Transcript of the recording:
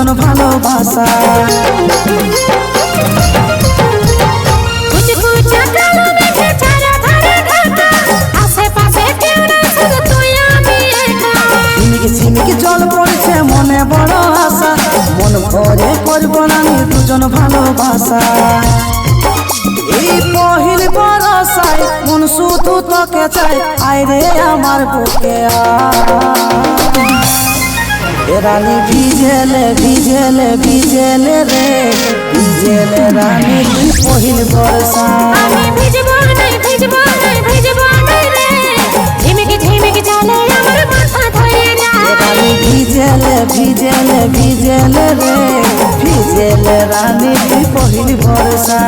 দুজন ভালোবাসা। ঝিমিকি জল পড়ছে মনে বড় আশা, মন ভরে করব না আমি দুজন ভালোবাসা। এই পহিল বরসায় মন শুধু তোকে চাই, আয় রে আমার বুকে রানী ভিজেলে ভিজেলে ভিজেলে রে, ভিজেলে রানী তুই পহিল বরসা। আমি ভিজবো নাই ভিজবো নাই ভিজবো নাই রে, ঝিমিকি ঝিমিকি চলে আমার মাথা ধরে যায়। রানী ভিজেলে ভিজেলে ভিজেলে রে, ভিজেলে রানী তুই পহিল বরসা।